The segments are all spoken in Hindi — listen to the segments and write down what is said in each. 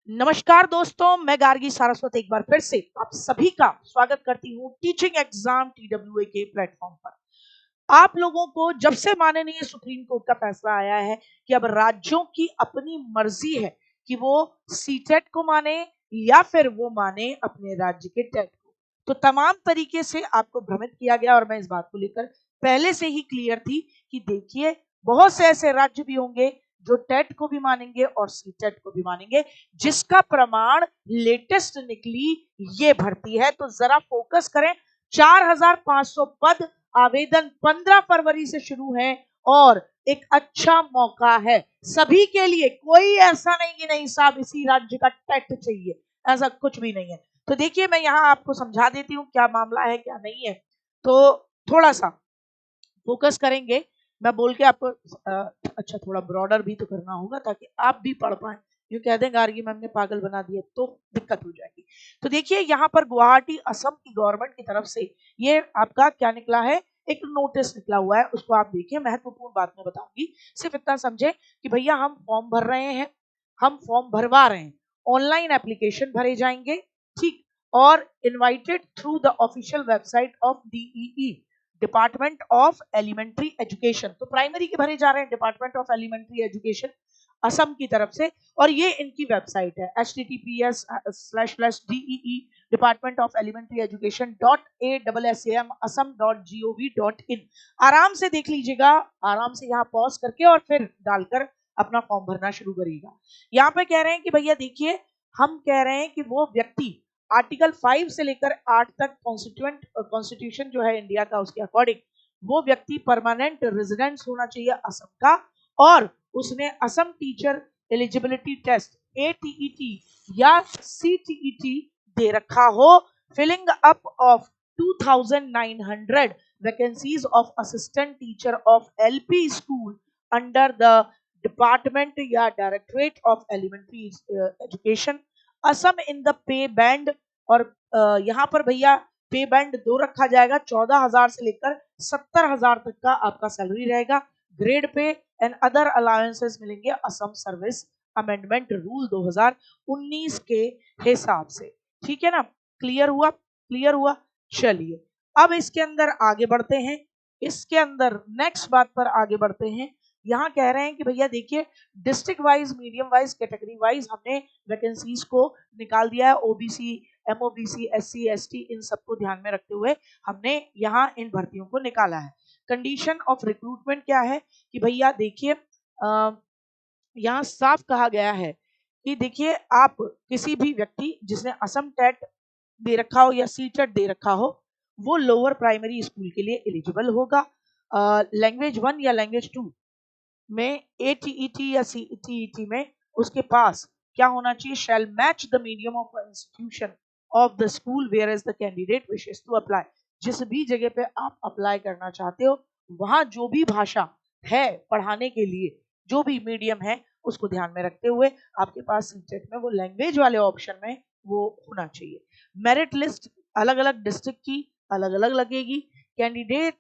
नमस्कार दोस्तों, मैं गार्गी सारस्वत एक बार फिर से आप सभी का स्वागत करती हूँ टीचिंग एग्जाम TWA के प्लेटफॉर्म पर। आप लोगों को जब से माननीय सुप्रीम कोर्ट का फैसला आया है कि अब राज्यों की अपनी मर्जी है कि वो सीटेट को माने या फिर वो माने अपने राज्य के टेट को, तो तमाम तरीके से आपको भ्रमित किया गया और मैं इस बात को लेकर पहले से ही क्लियर थी कि देखिए, बहुत से ऐसे राज्य भी होंगे जो टेट को भी मानेंगे और सीटेट को भी मानेंगे, जिसका प्रमाण लेटेस्ट निकली ये भर्ती है। तो जरा फोकस करें। 4500 पद, आवेदन 15 फरवरी से शुरू है और एक अच्छा मौका है सभी के लिए। कोई ऐसा नहीं कि नहीं साहब इसी राज्य का टेट चाहिए, ऐसा कुछ भी नहीं है। तो देखिए, मैं यहाँ आपको समझा देती हूँ क्या मामला है क्या नहीं है। तो थोड़ा सा फोकस करेंगे। मैं बोल के आपको अच्छा थोड़ा ब्रॉडर भी तो करना होगा ताकि आप भी पढ़ पाए। यूं कह दें गार्गी मैम ने पागल बना दिया तो दिक्कत हो जाएगी। तो देखिए, यहाँ पर गुवाहाटी असम की गवर्नमेंट की तरफ से ये आपका क्या निकला है, एक नोटिस निकला हुआ है, उसको आप देखिए। महत्वपूर्ण बात मैं बताऊंगी, सिर्फ इतना समझे कि भैया हम फॉर्म भर रहे हैं, हम फॉर्म भरवा रहे हैं, ऑनलाइन एप्लीकेशन भरे जाएंगे, ठीक, और invited through the official website of DEE, department of elementary education. तो प्राइमरी के भरे जा रहे हैं department of elementary education Assam की तरफ से, और ये इनकी वेबसाइट है https://DEE department of elementary education .asam.gov.in। आराम से देख लीजिएगा, आराम से यहाँ पॉज करके और फिर डालकर अपना फॉर्म भरना शुरू करिएगा। यहाँ पे कह रहे हैं कि भैया देखिए, हम कह रहे हैं कि वो व्यक्ति आर्टिकल 5 से लेकर 8 तक कॉन्स्टिट्यूशन जो है इंडिया का, उसके अकॉर्डिंग वो व्यक्ति परमानेंट रेजिडेंस होना चाहिए असम का, और उसने Assam teacher eligibility test ATET या CTET दे रखा हो। Filling up of 2900 vacancies of assistant teacher of LP school under the department या directorate of elementary education Assam in the pay band. और यहाँ पर भैया पे बैंड 2 रखा जाएगा, 14,000 से लेकर 70,000 तक का आपका सैलरी रहेगा। Grade pay and other allowances मिलेंगे असम सर्विस अमेंडमेंट रूल 2019 के हिसाब से। ठीक है ना, क्लियर हुआ? क्लियर हुआ। चलिए अब इसके अंदर आगे बढ़ते हैं, इसके अंदर नेक्स्ट बात पर आगे बढ़ते हैं। यहाँ कह रहे हैं कि भैया देखिए, district wise, medium wise, category wise हमने वैकेंसीज को निकाल दिया है। OBC, MOBC, SC, ST इन सबको ध्यान में रखते हुए हमने यहाँ इन भर्तियों को निकाला है। कंडीशन ऑफ रिक्रूटमेंट क्या है कि भैया देखिए, यहाँ साफ कहा गया है कि देखिए, आप किसी भी व्यक्ति जिसने असम टेट दे रखा हो या सीटेट दे रखा हो, वो लोअर प्राइमरी स्कूल के लिए एलिजिबल होगा। लैंग्वेज 1 या लैंग्वेज 2 में ATET या CTET में उसके पास क्या होना चाहिए, shall match the medium of institution of the school where is the candidate wishes to apply. जिस भी जगह पे आप अप्लाई करना चाहते हो, वहां जो भी भाषा है पढ़ाने के लिए, जो भी मीडियम है, उसको ध्यान में रखते हुए आपके पास सीटेट में वो लैंग्वेज वाले ऑप्शन में वो होना चाहिए। मेरिट लिस्ट अलग अलग डिस्ट्रिक्ट की अलग अलग लगेगी। कैंडिडेट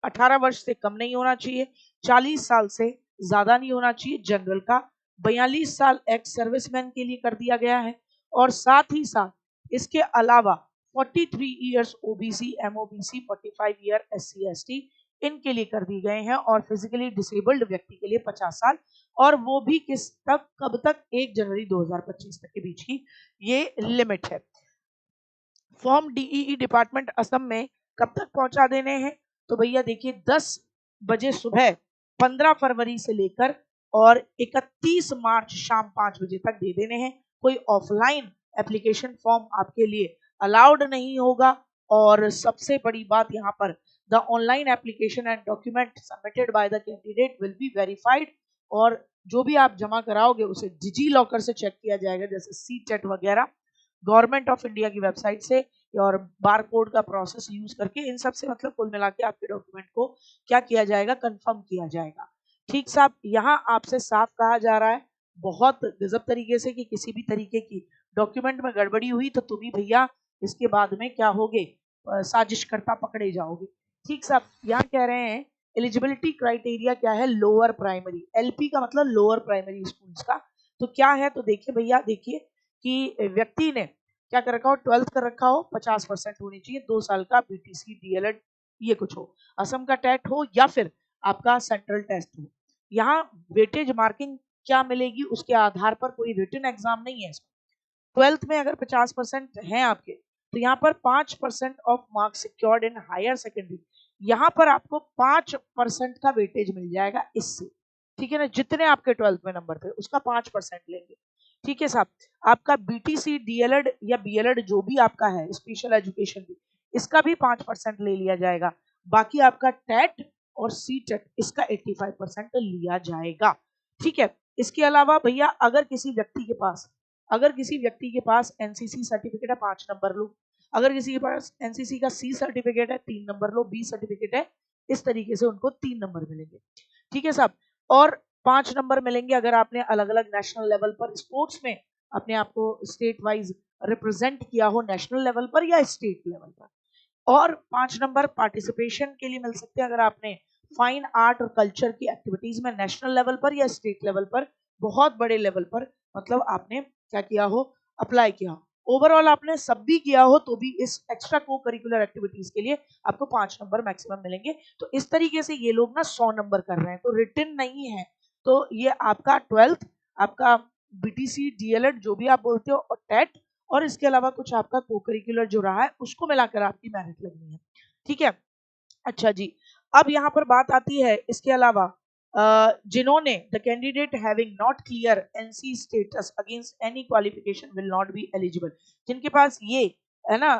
18 वर्ष से कम नहीं होना चाहिए, 40 साल से ज्यादा नहीं होना चाहिए जनरल का, 42 साल एक्स सर्विसमैन के लिए कर दिया गया है, और साथ ही साथ इसके अलावा 43 years OBC, MOBC, 45 year SC ST इनके लिए कर दिए गए हैं, और फिजिकली डिसेबल्ड व्यक्ति के लिए 50 साल, और वो भी किस तक, कब तक, 1 जनवरी 2025 तक के बीच की ये लिमिट है। फॉर्म DEE डिपार्टमेंट असम में कब तक पहुंचा देने हैं, तो भैया देखिए 10 बजे सुबह 15 फरवरी से लेकर और 31 मार्च शाम 5 बजे तक दे देने हैं। कोई ऑफलाइन एप्लीकेशन फॉर्म आपके लिए अलाउड नहीं होगा। और सबसे बड़ी बात यहाँ पर, the online application and document submitted by the candidate will be verified, और जो भी आप जमा कराओगे उसे डिजी लॉकर से चेक किया जाएगा, जैसे CTET वगैरह, गवर्नमेंट ऑफ इंडिया की वेबसाइट से, और बार कोड का प्रोसेस यूज करके इन सब से मतलब कुल मिला के आपके डॉक्यूमेंट को क्या किया जाएगा, कंफर्म किया जाएगा। ठीक साहब, यहाँ आपसे साफ कहा जा रहा है बहुत गजब तरीके से कि किसी भी तरीके की डॉक्यूमेंट में गड़बड़ी हुई तो तुम ही भैया इसके बाद में क्या होगे, साजिशकर्ता पकड़े जाओगे। ठीक साहब, यहाँ कह रहे हैं एलिजिबिलिटी क्राइटेरिया क्या है, लोअर प्राइमरी, LP का मतलब लोअर प्राइमरी स्कूल्स का, तो क्या है, तो देखिए भैया, देखिए कि व्यक्ति ने क्या कर रखा हो, 12th कर रखा हो, 50% होनी चाहिए, 2 साल का बीटीसी डीएलएड ये कुछ हो, असम का टेट हो या फिर आपका सेंट्रल टेस्ट हो। यहाँ वेटेज मार्किंग क्या मिलेगी, उसके आधार पर कोई रिटन एग्जाम नहीं है। 12th में अगर 50% है आपके, तो यहाँ पर 5% of marks secured in higher secondary, यहाँ पर आपको 5% का वेटेज मिल जाएगा इससे, ठीक है ना, जितने आपके 12th में नंबर थे उसका 5% लेंगे, ठीक है साहब। आपका बीटीसी डीएलएड या बीएलएड जो भी आपका है, स्पेशल एजुकेशन भी, इसका भी 5% ले लिया जाएगा। बाकी आपका टेट और सी टेट इसका 85% लिया जाएगा, ठीक है। इसके अलावा भैया अगर किसी व्यक्ति के पास एनसीसी सर्टिफिकेट है 5 नंबर लो, अगर किसी के पास एनसीसी का सी सर्टिफिकेट है 3 नंबर लो, बी सर्टिफिकेट है, इस तरीके से उनको 3 नंबर मिलेंगे, ठीक है साहब। और 5 नंबर मिलेंगे अगर आपने अलग अलग नेशनल लेवल पर स्पोर्ट्स में अपने आप को स्टेट वाइज रिप्रेजेंट किया हो, नेशनल लेवल पर या स्टेट लेवल पर। और 5 नंबर पार्टिसिपेशन के लिए मिल सकते हैं अगर आपने फाइन आर्ट और कल्चर की एक्टिविटीज में नेशनल लेवल पर या स्टेट लेवल पर, बहुत बड़े लेवल पर, मतलब आपने क्या किया हो, अप्लाई किया हो। ओवरऑल आपने सब भी किया हो तो भी इस एक्स्ट्रा को करिकुलर एक्टिविटीज के लिए आपको 5 नंबर मैक्सिमम मिलेंगे। तो इस तरीके से ये लोग ना 100 नंबर कर रहे हैं, तो रिटन नहीं है। तो ये आपका 12th, आपका बीटीसी डीएलएड जो भी आप बोलते हो, और टेट, और इसके अलावा कुछ आपका को करिकुलर जो रहा है उसको मिलाकर आपकी मेरिट लगनी है, ठीक है। अच्छा जी, अब यहाँ पर बात आती है इसके अलावा जिन्होंने the candidate having not clear NC status against any qualification will not be eligible, जिनके पास ये है ना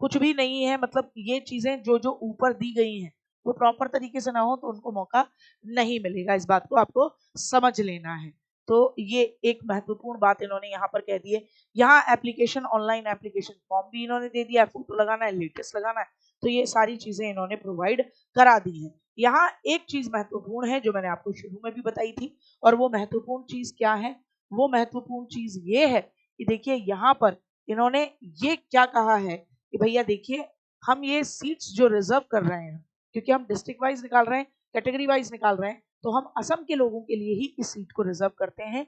कुछ भी नहीं है, मतलब ये चीजें जो जो ऊपर दी गई हैं वो प्रॉपर तरीके से ना हो तो उनको मौका नहीं मिलेगा, इस बात को आपको समझ लेना है। तो ये एक महत्वपूर्ण बात इन्होंने यहाँ पर कह दी है। यहाँ एप्लीकेशन, ऑनलाइन एप्लीकेशन फॉर्म भी इन्होंने दे दिया है, फोटो लगाना है, लेटेस्ट लगाना है, तो ये सारी चीजें इन्होंने प्रोवाइड करा दी है। यहाँ एक चीज महत्वपूर्ण है जो मैंने आपको शुरू में भी बताई थी, और वो महत्वपूर्ण चीज क्या है, वो महत्वपूर्ण चीज ये है कि देखिए यहाँ पर इन्होंने ये क्या कहा है कि भैया देखिए, हम ये सीट्स जो रिजर्व कर रहे हैं, क्योंकि हम डिस्ट्रिक्ट वाइज निकाल रहे हैं, कैटेगरी वाइज निकाल रहे हैं, तो हम असम के लोगों के लिए ही इस सीट को रिजर्व करते हैं।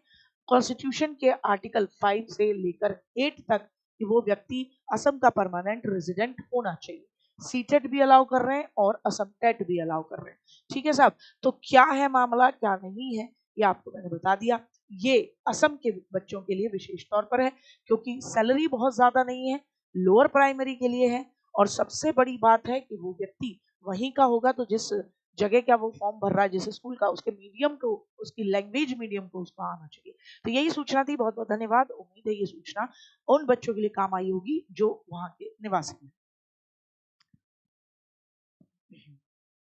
कॉन्स्टिट्यूशन के आर्टिकल 5 से लेकर 8 तक कि वो व्यक्ति असम का परमानेंट रेजिडेंट होना चाहिए। सीटेट भी अलाउ कर रहे हैं और असम टेट भी अलाउ कर रहे हैं, ठीक है साहब। तो क्या है मामला, क्या नहीं है, ये आपको मैंने बता दिया। ये असम के बच्चों के लिए विशेष तौर पर है, क्योंकि सैलरी बहुत ज्यादा नहीं है, लोअर प्राइमरी के लिए है, और सबसे बड़ी बात है कि वो व्यक्ति वहीं का होगा, तो जिस जगह क्या वो फॉर्म भर रहा है, जिस स्कूल का, उसके मीडियम को, उसकी लैंग्वेज मीडियम को उसको आना चाहिए। तो यही सूचना थी, बहुत बहुत धन्यवाद। उम्मीद है ये सूचना उन बच्चों के लिए काम आई होगी जो वहां के निवासी हैं।